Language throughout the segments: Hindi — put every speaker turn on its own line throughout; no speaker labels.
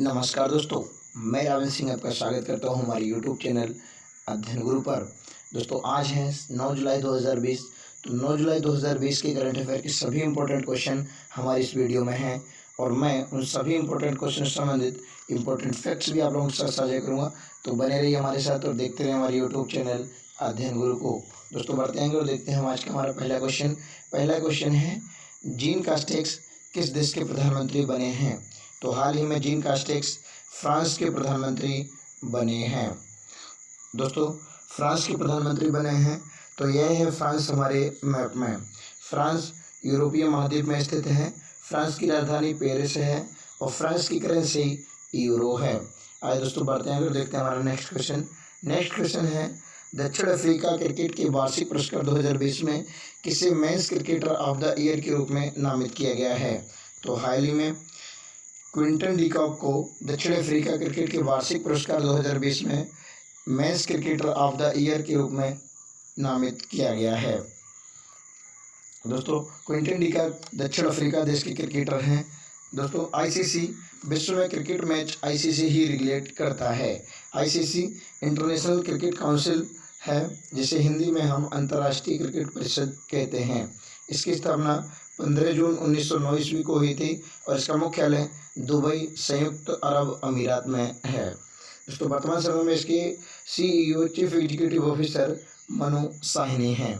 नमस्कार दोस्तों, मैं रावण सिंह आपका स्वागत करता हूं हमारे यूट्यूब चैनल अध्ययन गुरु पर। दोस्तों आज है 9 जुलाई 2020। तो 9 जुलाई 2020 के करंट अफेयर के सभी इंपॉर्टेंट क्वेश्चन हमारी इस वीडियो में हैं और मैं उन सभी इंपॉर्टेंट क्वेश्चन से संबंधित इंपॉर्टेंट फैक्ट्स भी आप लोगों के साथ साझा करूँगा। तो बने रहिए हमारे साथ और देखते रहिए हमारे यूट्यूब चैनल अध्ययन गुरु को। दोस्तों बढ़ते हैं और देखते हैं हम आज का हमारा पहला क्वेश्चन है, जीन कास्टेक्स किस देश के प्रधानमंत्री बने हैं? तो हाल ही में जीन कास्टेक्स फ्रांस के प्रधानमंत्री बने हैं। दोस्तों फ्रांस के प्रधानमंत्री बने हैं। तो यह है फ्रांस हमारे मैप में। फ्रांस यूरोपीय महाद्वीप में स्थित है। फ्रांस की राजधानी पेरिस है और फ्रांस की करेंसी यूरो है। आइए दोस्तों बढ़ते हैं और देखते हैं हमारा नेक्स्ट क्वेश्चन है, दक्षिण अफ्रीका क्रिकेट के वार्षिक पुरस्कार 2020 में किसे men's cricketer of the year के रूप में नामित किया गया है? तो हाल ही में क्विंटन डिकॉक को दक्षिण अफ्रीका क्रिकेट के वार्षिक पुरस्कार 2020 में men's cricketer of the year के रूप में नामित किया गया है। दोस्तों क्विंटन डिकॉक दक्षिण अफ्रीका देश के क्रिकेटर हैं। दोस्तों आईसीसी विश्व में क्रिकेट मैच आईसीसी ही रेगुलेट करता है। आईसीसी इंटरनेशनल क्रिकेट काउंसिल है, जिसे हिंदी में हम अंतर्राष्ट्रीय क्रिकेट परिषद कहते हैं। इसकी स्थापना 15 जून 1909 ईस्वी को हुई थी और इसका मुख्यालय दुबई संयुक्त अरब अमीरात में है। दोस्तों वर्तमान समय में इसके CEO chief executive officer Manu Sahni हैं।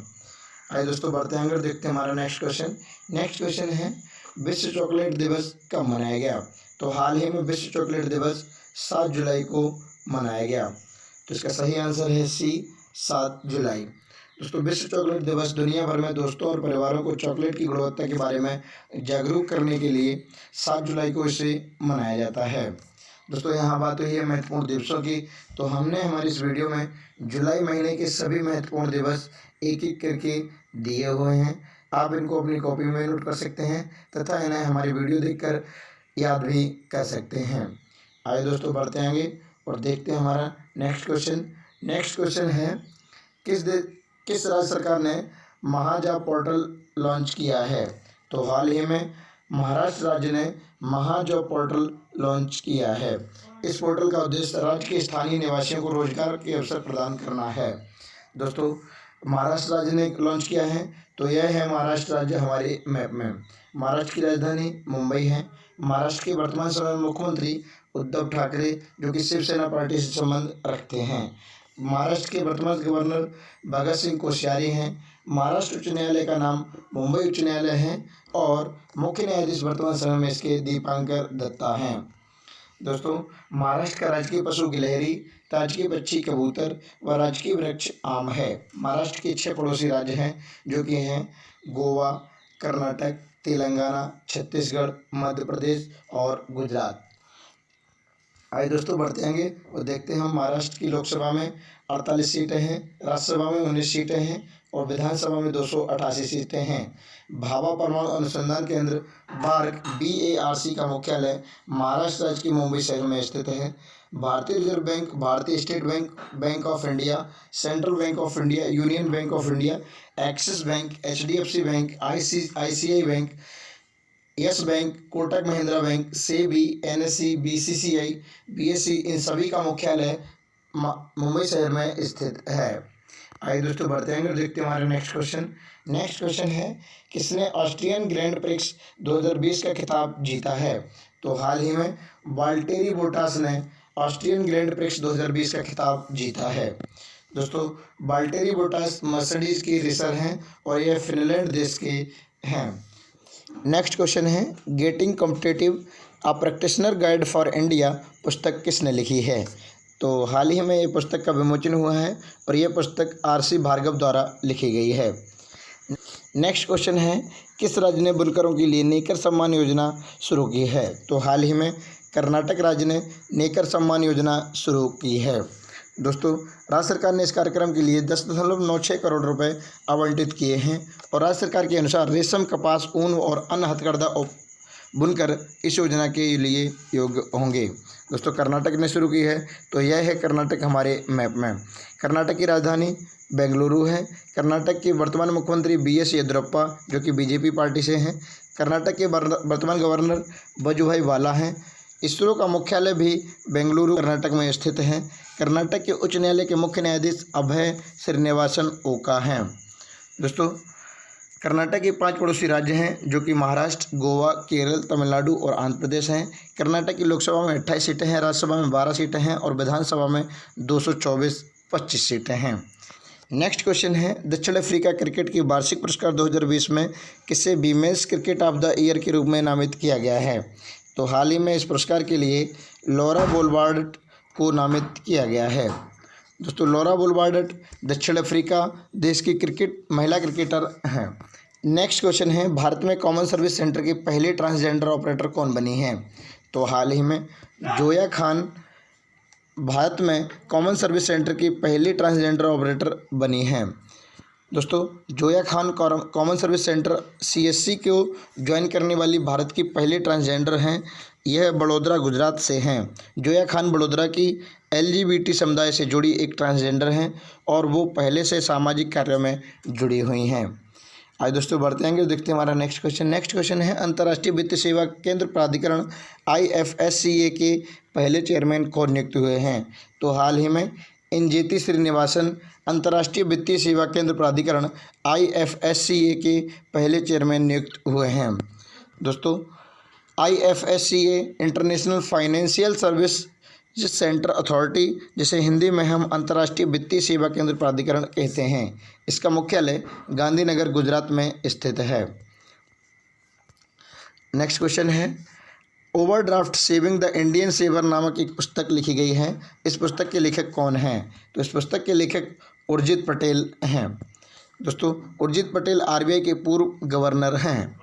आइए दोस्तों बढ़ते हैं और देखते हैं हमारा नेक्स्ट क्वेश्चन है, विश्व चॉकलेट दिवस कब मनाया गया? तो हाल ही में विश्व चॉकलेट दिवस 7 जुलाई को मनाया गया। तो इसका सही आंसर है सी, 7 जुलाई। दोस्तों विश्व चॉकलेट दिवस दुनिया भर में दोस्तों और परिवारों को चॉकलेट की गुणवत्ता के बारे में जागरूक करने के लिए 7 जुलाई को इसे मनाया जाता है। दोस्तों यहाँ बात हुई है महत्वपूर्ण दिवसों की। तो हमने हमारी इस वीडियो में जुलाई महीने के सभी महत्वपूर्ण दिवस एक एक करके दिए हुए हैं। आप इनको अपनी कॉपी में नोट कर सकते हैं तथा इन्हें हमारी वीडियो देखकर याद भी कर सकते हैं। आइए दोस्तों बढ़ते आगे और देखते हैं हमारा नेक्स्ट क्वेश्चन है, किस राज्य सरकार ने महाजॉब पोर्टल लॉन्च किया है? तो हाल ही में महाराष्ट्र राज्य ने महाजॉब पोर्टल लॉन्च किया है। इस पोर्टल का उद्देश्य राज्य के स्थानीय निवासियों को रोजगार के अवसर प्रदान करना है। दोस्तों महाराष्ट्र राज्य ने लॉन्च किया है। तो यह है महाराष्ट्र राज्य हमारे मैप में। महाराष्ट्र की राजधानी मुंबई है। महाराष्ट्र के वर्तमान समय में मुख्यमंत्री उद्धव ठाकरे, जो कि शिवसेना पार्टी से संबंध रखते हैं। महाराष्ट्र के वर्तमान गवर्नर भगत सिंह कोश्यारी हैं। महाराष्ट्र उच्च न्यायालय का नाम मुंबई उच्च न्यायालय है और मुख्य न्यायाधीश वर्तमान समय में इसके दीपांकर दत्ता हैं। दोस्तों महाराष्ट्र का राजकीय पशु गिलहरी, राजकीय पक्षी कबूतर व राजकीय वृक्ष आम है। महाराष्ट्र के 6 पड़ोसी राज्य हैं, जो कि हैं गोवा, कर्नाटक, तेलंगाना, छत्तीसगढ़, मध्य प्रदेश और गुजरात। आइए दोस्तों बढ़ते आगे और देखते हैं हम महाराष्ट्र की लोकसभा में 48 सीटें हैं, राज्यसभा में 19 सीटें हैं और विधानसभा में 288 सीटें हैं। भाभा परमाणु अनुसंधान केंद्र BARC का मुख्यालय महाराष्ट्र राज्य के मुंबई शहर में स्थित है। भारतीय रिजर्व बैंक, भारतीय state bank, bank of India, central bank of India, union bank of India, axis bank, HDFC bank, ICICI bank, yes bank, Kotak Mahindra bank, SEBI, NSE, BCCI, BSE, इन सभी का मुख्यालय मुंबई शहर में स्थित है। आइए दोस्तों बढ़ते हैं और देखते हैं हमारे नेक्स्ट क्वेश्चन है, किसने ऑस्ट्रियन ग्रैंड प्रिक्स 2020 का खिताब जीता है? तो हाल ही में वाल्टेरी बोटास ने ऑस्ट्रियन ग्रैंड प्रिक्स 2020 का खिताब जीता है। दोस्तों वाल्टेरी बोटास मर्सिडीज की रेसर हैं और यह फिनलैंड देश के हैं। नेक्स्ट क्वेश्चन है, getting competitive a practitioner guide for India पुस्तक किसने लिखी है? तो हाल ही में ये पुस्तक का विमोचन हुआ है और यह पुस्तक RC भार्गव द्वारा लिखी गई है। नेक्स्ट क्वेश्चन है, किस राज्य ने बुनकरों के लिए नेकर सम्मान योजना शुरू की है? तो हाल ही में कर्नाटक राज्य ने नेकर सम्मान योजना शुरू की है। दोस्तों राज्य सरकार ने इस कार्यक्रम के लिए 10.96 करोड़ रुपए आवंटित किए हैं और राज्य सरकार के अनुसार रेशम, कपास, ऊन और अन्य हथकरघा बुनकर इस योजना के लिए योग्य होंगे। दोस्तों कर्नाटक ने शुरू की है। तो यह है कर्नाटक हमारे मैप में। कर्नाटक की राजधानी बेंगलुरु है। कर्नाटक के वर्तमान मुख्यमंत्री BS येदियुरप्पा, जो कि BJP पार्टी से हैं। कर्नाटक के वर्तमान गवर्नर वजुभाई वाला हैं। इसरो का मुख्यालय भी बेंगलुरु कर्नाटक में स्थित है। कर्नाटक के उच्च न्यायालय के मुख्य न्यायाधीश अभय श्रीनिवासन ओका हैं। दोस्तों, कर्नाटक के 5 पड़ोसी राज्य हैं जो कि महाराष्ट्र, गोवा, केरल, तमिलनाडु और आंध्र प्रदेश हैं। कर्नाटक की लोकसभा में 28 सीटें हैं, राज्यसभा में 12 सीटें हैं और विधानसभा में 224-25 सीटें हैं। नेक्स्ट क्वेश्चन है, दक्षिण अफ्रीका क्रिकेट की वार्षिक पुरस्कार 2020 में किसे women's cricket of the year के रूप में नामित किया गया है? तो हाल ही में इस पुरस्कार के लिए लॉरा बोलबार्ड को नामित किया गया है। दोस्तों, लॉरा बोलबार्ड दक्षिण अफ्रीका देश की महिला क्रिकेटर हैं। नेक्स्ट क्वेश्चन है, भारत में कॉमन सर्विस सेंटर की पहली ट्रांसजेंडर ऑपरेटर कौन बनी है? तो हाल ही में जोया खान भारत में कॉमन सर्विस सेंटर की पहली ट्रांसजेंडर ऑपरेटर बनी हैं। दोस्तों, Zoya Khan common service centre CSC को ज्वाइन करने वाली भारत की पहली ट्रांसजेंडर हैं। यह बड़ौदा गुजरात से हैं। जोया खान बड़ौदा की LGBT समुदाय से जुड़ी एक ट्रांसजेंडर हैं और वो पहले से सामाजिक कार्यों में जुड़ी हुई हैं। आज दोस्तों बढ़ते हैं और देखते हैं हमारा नेक्स्ट क्वेश्चन है, अंतर्राष्ट्रीय वित्तीय सेवा केंद्र प्राधिकरण IFSCA के पहले चेयरमैन कौन नियुक्त हुए हैं? तो हाल ही में इंजेती श्रीनिवासन अंतर्राष्ट्रीय वित्तीय सेवा केंद्र प्राधिकरण IFSCA के पहले चेयरमैन नियुक्त हुए हैं। दोस्तों, IFSCA international financial service centre authority, जिसे हिंदी में हम अंतर्राष्ट्रीय वित्तीय सेवा केंद्र प्राधिकरण कहते हैं, इसका मुख्यालय गांधीनगर गुजरात में स्थित है। नेक्स्ट क्वेश्चन है, overdraft saving the Indian saver नामक एक पुस्तक लिखी गई है। इस पुस्तक के लेखक कौन हैं? तो इस पुस्तक के लेखक उर्जित पटेल हैं। दोस्तों, उर्जित पटेल RBI के पूर्व गवर्नर हैं।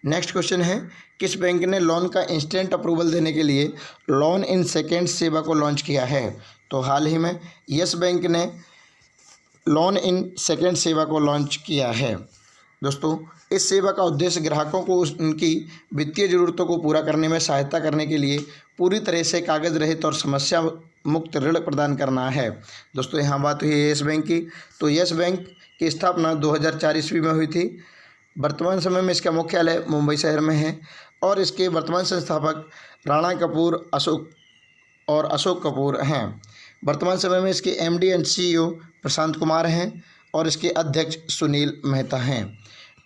नेक्स्ट क्वेश्चन है, किस बैंक ने लोन का इंस्टेंट अप्रूवल देने के लिए लोन इन सेकेंड्स सेवा को लॉन्च किया है? तो हाल ही में यस बैंक ने लोन इन सेकेंड सेवा को लॉन्च किया है। दोस्तों, इस सेवा का उद्देश्य ग्राहकों को उनकी वित्तीय ज़रूरतों को पूरा करने में सहायता करने के लिए पूरी तरह से कागज़ रहित और समस्या मुक्त ऋण प्रदान करना है। दोस्तों, यहाँ बात हुई यस बैंक की। तो यस बैंक की स्थापना 2004 ईस्वी में हुई थी। वर्तमान समय में इसका मुख्यालय मुंबई शहर में है और इसके वर्तमान संस्थापक राणा कपूर अशोक कपूर हैं। वर्तमान समय में इसके MD and CEO Prashant Kumar हैं और इसके अध्यक्ष सुनील मेहता हैं।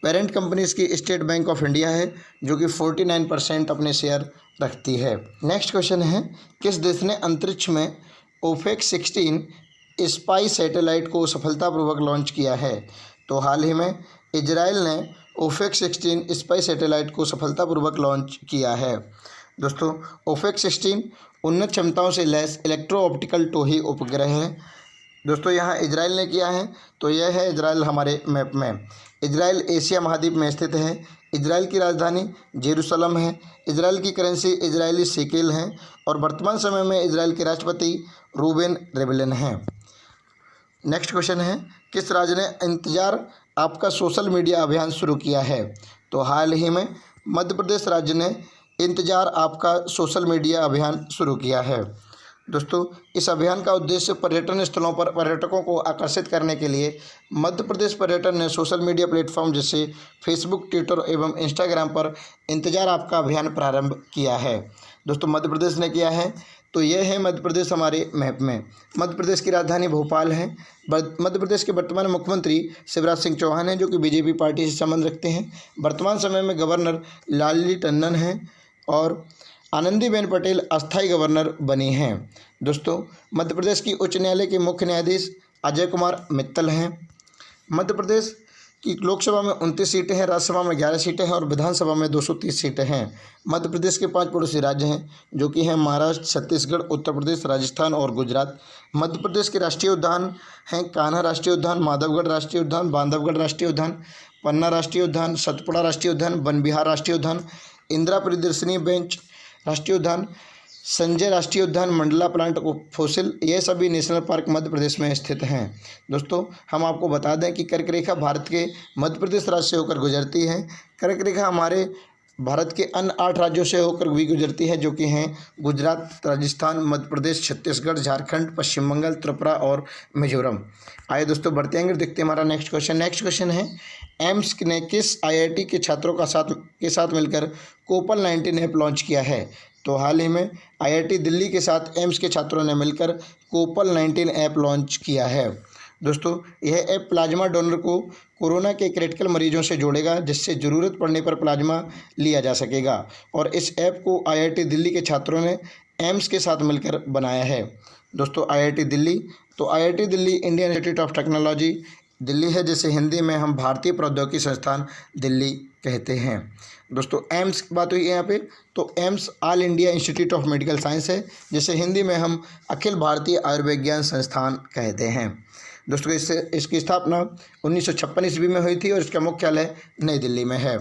पेरेंट कंपनी इसकी स्टेट बैंक ऑफ इंडिया है जो कि 49% अपने शेयर रखती है। नेक्स्ट क्वेश्चन है, किस देश ने अंतरिक्ष में OPEC 16 स्पाई सैटेलाइट को सफलतापूर्वक लॉन्च किया है? तो हाल ही में इजराइल ने OPEC 16 स्पाई सैटेलाइट को सफलतापूर्वक लॉन्च किया है। दोस्तों, OPEC 16 उन्नत क्षमताओं से लैस इलेक्ट्रो ऑप्टिकल टोही उपग्रह है। दोस्तों, यहाँ इजराइल ने किया है। तो यह है इजराइल हमारे मैप में। इजराइल एशिया महाद्वीप में स्थित है। इजराइल की राजधानी जेरूसलम है। इजराइल की करेंसी इजरायली शेकेल है और वर्तमान समय में इजराइल के राष्ट्रपति रूबेन रिवलिन हैं। नेक्स्ट क्वेश्चन है, किस राज्य ने इंतजार आपका सोशल मीडिया अभियान शुरू किया है? तो हाल ही में मध्य प्रदेश राज्य ने इंतजार आपका सोशल मीडिया अभियान शुरू किया है। दोस्तों, इस अभियान का उद्देश्य पर्यटन स्थलों पर पर्यटकों को आकर्षित करने के लिए मध्य प्रदेश पर्यटन ने सोशल मीडिया प्लेटफॉर्म जैसे फेसबुक, ट्विटर एवं इंस्टाग्राम पर इंतजार आपका अभियान प्रारंभ किया है। दोस्तों, मध्य प्रदेश ने किया है। तो यह है मध्य प्रदेश हमारे मैप में। मध्य प्रदेश की राजधानी भोपाल है। मध्य प्रदेश के वर्तमान मुख्यमंत्री शिवराज सिंह चौहान हैं जो कि BJP पार्टी से संबंध रखते हैं। वर्तमान समय में गवर्नर लालजी टंडन हैं और आनंदीबेन पटेल अस्थायी गवर्नर बनी हैं। दोस्तों, मध्य प्रदेश की उच्च न्यायालय के मुख्य न्यायाधीश अजय कुमार मित्तल हैं। मध्य प्रदेश की लोकसभा में 29 सीटें हैं, राज्यसभा में 11 सीटें हैं और विधानसभा में 230 सीटें हैं। मध्य प्रदेश के 5 पड़ोसी राज्य हैं जो कि हैं महाराष्ट्र, छत्तीसगढ़, उत्तर प्रदेश, राजस्थान और गुजरात। मध्य प्रदेश के राष्ट्रीय उद्यान हैं कान्हा राष्ट्रीय उद्यान, माधवगढ़ राष्ट्रीय उद्यान, बांधवगढ़ राष्ट्रीय उद्यान, पन्ना राष्ट्रीय उद्यान, सतपुड़ा राष्ट्रीय उद्यान, वन विहार राष्ट्रीय उद्यान, इंदिरा प्रियदर्शनी बेंच राष्ट्रीय उद्यान, संजय राष्ट्रीय उद्यान, मंडला प्लांट फॉसिल, ये सभी नेशनल पार्क मध्य प्रदेश में स्थित हैं। दोस्तों, हम आपको बता दें कि कर्क रेखा भारत के मध्य प्रदेश राज्य से होकर गुजरती है। कर्क रेखा हमारे भारत के अन्य 8 राज्यों से होकर भी गुजरती है जो कि हैं गुजरात, राजस्थान, मध्य प्रदेश, छत्तीसगढ़, झारखंड, पश्चिम बंगाल, त्रिपुरा और मिजोरम। आइए दोस्तों बढ़ते हैं, देखते हैं हमारा नेक्स्ट क्वेश्चन है, एम्स ने किस IIT के छात्रों के साथ मिलकर कोपल 19 ऐप लॉन्च किया है? तो हाल ही में IIT दिल्ली के साथ एम्स के छात्रों ने मिलकर कोपल 19 ऐप लॉन्च किया है। दोस्तों, यह ऐप प्लाज्मा डोनर को कोरोना के क्रिटिकल मरीजों से जोड़ेगा, जिससे ज़रूरत पड़ने पर प्लाज्मा लिया जा सकेगा। और इस ऐप को IIT दिल्ली के छात्रों ने एम्स के साथ मिलकर बनाया है। दोस्तों, IIT दिल्ली, तो IIT Delhi Indian institute of technology Delhi है, जिसे हिंदी में हम भारतीय प्रौद्योगिकी संस्थान दिल्ली कहते हैं। दोस्तों, एम्स की बात हुई यहाँ पे, तो AIIMS all India institute of medical science है, जिसे हिंदी में हम अखिल भारतीय आयुर्विज्ञान संस्थान कहते हैं। दोस्तों, इसकी स्थापना 1956 ईस्वी में हुई थी और इसका मुख्यालय नई दिल्ली में है।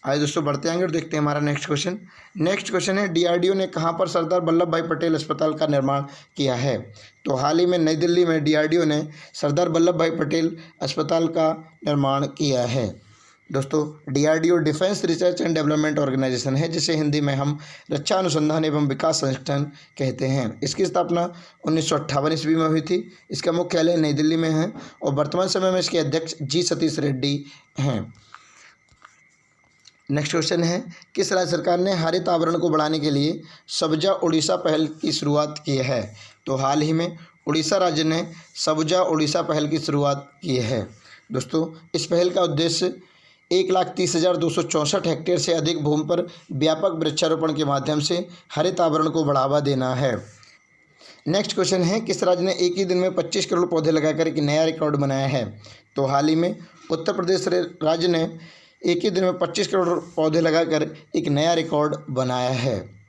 आइए दोस्तों बढ़ते आएंगे और देखते हैं हमारा नेक्स्ट क्वेश्चन। नेक्स्ट क्वेश्चन है, DRDO ने कहाँ पर सरदार वल्लभ भाई पटेल अस्पताल का निर्माण किया है? तो हाल ही में नई दिल्ली में DRDO ने सरदार वल्लभ भाई पटेल अस्पताल का निर्माण किया है। दोस्तों, DRDO defence research and development organisation है, जिसे हिंदी में हम रक्षा अनुसंधान एवं विकास संगठन कहते हैं। इसकी स्थापना 1958 ईस्वी में हुई थी। इसका मुख्यालय नई दिल्ली में है और वर्तमान समय में इसके अध्यक्ष G सतीश रेड्डी हैं। नेक्स्ट क्वेश्चन है, किस राज्य सरकार ने हरित आवरण को बढ़ाने के लिए सबुजा ओडिशा पहल की शुरुआत की है? तो हाल ही में उड़ीसा राज्य ने सबुजा ओडिशा पहल की शुरुआत की है। दोस्तों, इस पहल का उद्देश्य 1,30,264 हेक्टेयर से अधिक भूमि पर व्यापक वृक्षारोपण के माध्यम से हरित आवरण को बढ़ावा देना है। नेक्स्ट क्वेश्चन है, किस राज्य ने एक ही दिन में 25 करोड़ पौधे लगाकर एक नया रिकॉर्ड बनाया है? तो हाल ही में उत्तर प्रदेश राज्य ने एक ही दिन में 25 करोड़ पौधे लगाकर एक नया रिकॉर्ड बनाया है।